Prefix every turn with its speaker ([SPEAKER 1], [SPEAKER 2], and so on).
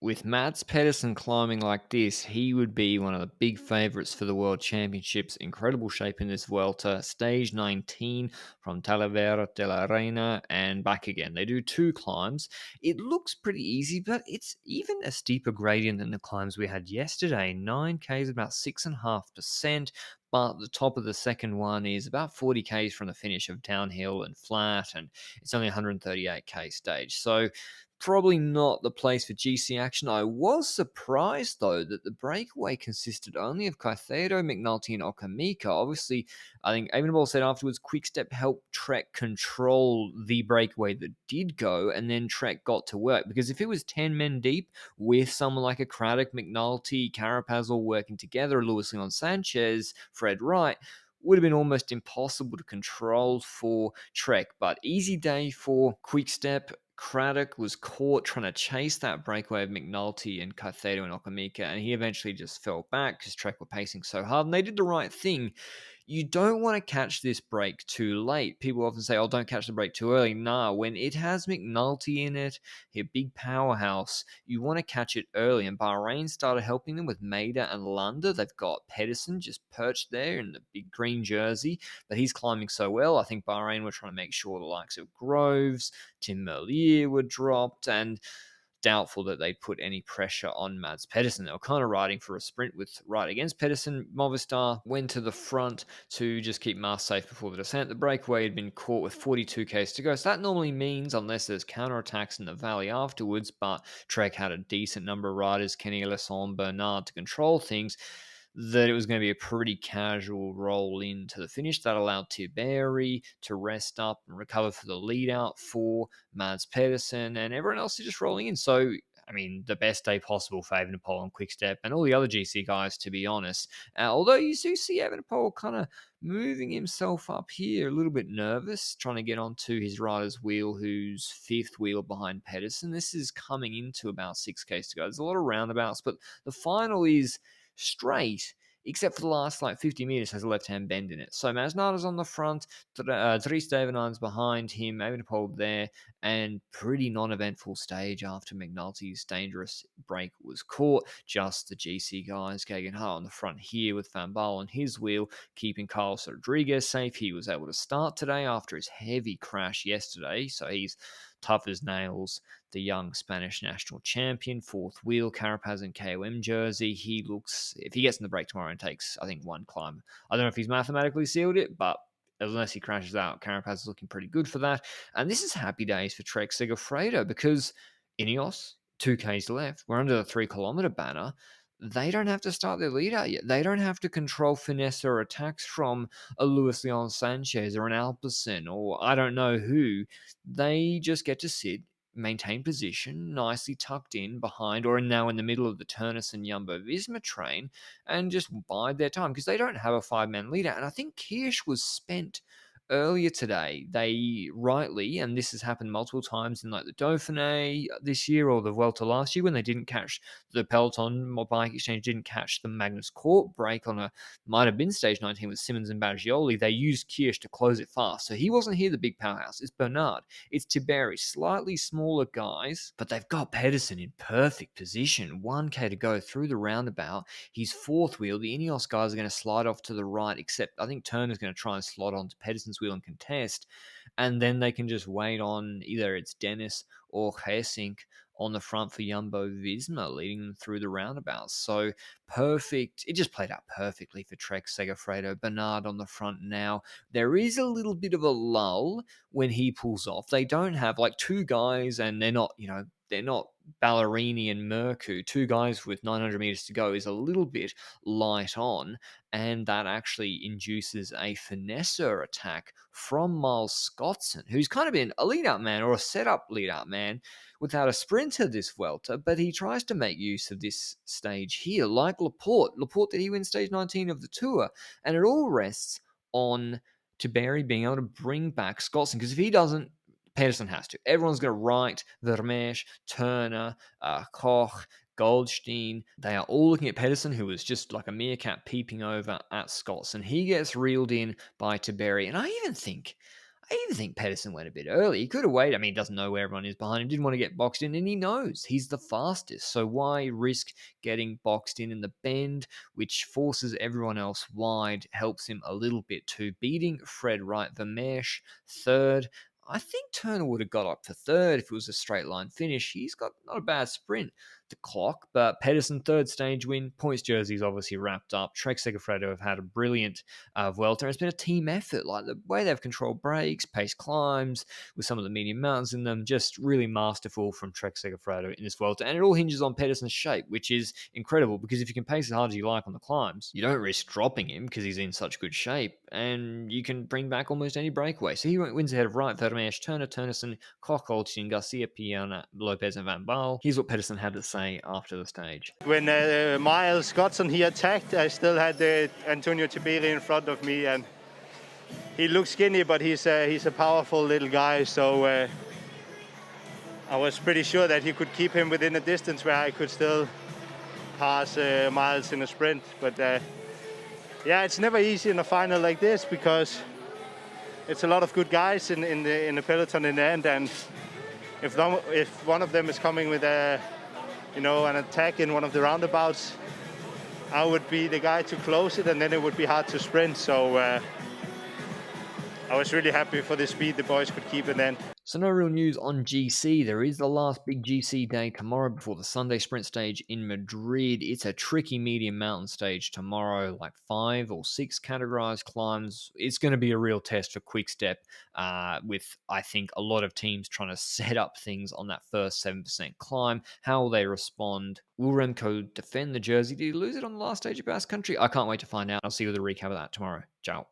[SPEAKER 1] With Mats Pedersen climbing like this, he would be one of the big favourites for the World Championships. Incredible shape in this Vuelta. Stage 19 from Talavera de la Reina and back again. They do two climbs. It looks pretty easy, but it's even a steeper gradient than the climbs we had yesterday. 9Ks, about 6.5%. But the top of the second one is about 40Ks from the finish of downhill and flat, and it's only 138K stage. So probably not the place for GC action. I was surprised, though, that the breakaway consisted only of Caicedo, McNulty, and Okamika. Obviously, I think Evenepoel said afterwards, Quickstep helped Trek control the breakaway that did go, and then Trek got to work. Because if it was 10 men deep with someone like a Craddock, McNulty, Carapaz all working together, Luis Leon Sanchez, Fred Wright, would have been almost impossible to control for Trek. But easy day for Quickstep. Craddock was caught trying to chase that breakaway of McNulty and Caicedo and Okamika, and he eventually just fell back because Trek were pacing so hard, and they did the right thing. You don't want to catch this break too late. People often say, oh, don't catch the break too early. Nah, when it has McNulty in it, a big powerhouse, you want to catch it early. And Bahrain started helping them with Maida and Landa. They've got Pedersen just perched there in the big green jersey, but he's climbing so well. I think Bahrain were trying to make sure the likes of Groves, Tim Merlier were dropped, and doubtful that they'd put any pressure on Mads Pedersen. They were kind of riding for a sprint with right against Pedersen. Movistar went to the front to just keep Mars safe before the descent. The breakaway had been caught with 42Ks to go. So that normally means, unless there's counterattacks in the valley afterwards, but Trek had a decent number of riders, Kenny Ellison, Bernard, to control things, that it was going to be a pretty casual roll into the finish. That allowed Tiberi to rest up and recover for the lead out for Mads Pedersen and everyone else is just rolling in. So, I mean, the best day possible for Evenepoel and Quickstep and all the other GC guys, to be honest. Although you do see Evenepoel kind of moving himself up here, a little bit nervous, trying to get onto his rider's wheel, who's fifth wheel behind Pedersen. This is coming into about 6Ks to go. There's a lot of roundabouts, but the final is straight, except for the last 50 meters has a left-hand bend in it. So Masnada's on the front, Dries Stevenar's behind him, Evenepoel there, and pretty non-eventful stage after McNulty's dangerous break was caught. Just the GC guys, Geoghegan Hart on the front here with Van Baal on his wheel, keeping Carlos Rodriguez safe. He was able to start today after his heavy crash yesterday, so he's tough as nails. The young Spanish national champion, fourth wheel, Carapaz and KOM jersey. He looks, if he gets in the break tomorrow and takes, I think, one climb, I don't know if he's mathematically sealed it, but unless he crashes out, Carapaz is looking pretty good for that. And this is happy days for Trek Segafredo because Ineos, 2Ks left, we're under the 3 kilometer banner. They don't have to start their lead out yet. They don't have to control finesse or attacks from a Luis Leon Sanchez or an Alpecin or I don't know who. They just get to sit, maintain position, nicely tucked in behind or now in the middle of the Turnus and Jumbo Visma train and just bide their time because they don't have a five-man leader. And I think Kirsch was spent earlier today. They rightly, and this has happened multiple times in the Dauphiné this year or the Vuelta last year when they didn't catch the Peloton or Bike Exchange didn't catch the Magnus Corp break on a might have been stage 19 with Simmons and Baggioli. They used Kirsch to close it fast. So he wasn't here, the big powerhouse. It's Bernard. It's Tiberi. Slightly smaller guys, but they've got Pedersen in perfect position. 1K to go through the roundabout. He's fourth wheel. The Ineos guys are going to slide off to the right, except I think Turner's going to try and slot onto Pedersen's wheel and contest. And then they can just wait on either it's Dennis or Hessink on the front for Jumbo Visma, leading them through the roundabouts. So perfect. It just played out perfectly for Trek Segafredo. Bernard on the front now. There is a little bit of a lull when he pulls off. They don't have two guys, and they're not Ballerini and Mercu. Two guys with 900 meters to go is a little bit light on, and that actually induces a finesser attack from Miles Scottson, who's kind of been a lead-out man or a set-up lead-out man without a sprinter this Vuelta, but he tries to make use of this stage here, like Laporte. Laporte, did he win stage 19 of the Tour? And it all rests on Tiberi being able to bring back Scottson, because if he doesn't, Pedersen has to. Everyone's going to write Vermeersch, Turner, Koch, Goldstein. They are all looking at Pedersen, who was just like a meerkat peeping over at Scottson. He gets reeled in by Tiberi. And I I even think Pedersen went a bit early. He could have waited. I mean, he doesn't know where everyone is behind him. Didn't want to get boxed in, and he knows he's the fastest. So why risk getting boxed in the bend, which forces everyone else wide, helps him a little bit too. Beating Fred Wright, Vermeersch, third. I think Turner would have got up for third if it was a straight line finish. He's got not a bad sprint the clock, but Pedersen, third stage win. Points jersey's obviously wrapped up. Trek Segafredo have had a brilliant Vuelta. It's been a team effort, like the way they've controlled breaks, pace climbs, with some of the medium mountains in them, just really masterful from Trek Segafredo in this Vuelta. And it all hinges on Pedersen's shape, which is incredible because if you can pace as hard as you like on the climbs, you don't risk dropping him because he's in such good shape, and you can bring back almost any breakaway. So he wins ahead of Wright, Vermeersch, Turner, Turnison, Koch, Olchin, Garcia, Piana, Lopez, and Van Baal. Here's what Pedersen had to say after the stage.
[SPEAKER 2] When Miles Godson, he attacked, I still had Antonio Tiberi in front of me, and he looks skinny, but he's a powerful little guy, so I was pretty sure that he could keep him within a distance where I could still pass Miles in a sprint. But yeah, it's never easy in a final like this because it's a lot of good guys in the peloton in the end, and if one of them is coming with an attack in one of the roundabouts, I would be the guy to close it, and then it would be hard to sprint. So I was really happy for the speed the boys could keep in then.
[SPEAKER 1] So no real news on GC. There is the last big GC day tomorrow before the Sunday sprint stage in Madrid. It's a tricky medium mountain stage tomorrow, like 5 or 6 categorized climbs. It's going to be a real test for Quick-Step with, I think, a lot of teams trying to set up things on that first 7% climb. How will they respond? Will Remco defend the jersey? Did he lose it on the last stage of Basque Country? I can't wait to find out. I'll see you with a recap of that tomorrow. Ciao.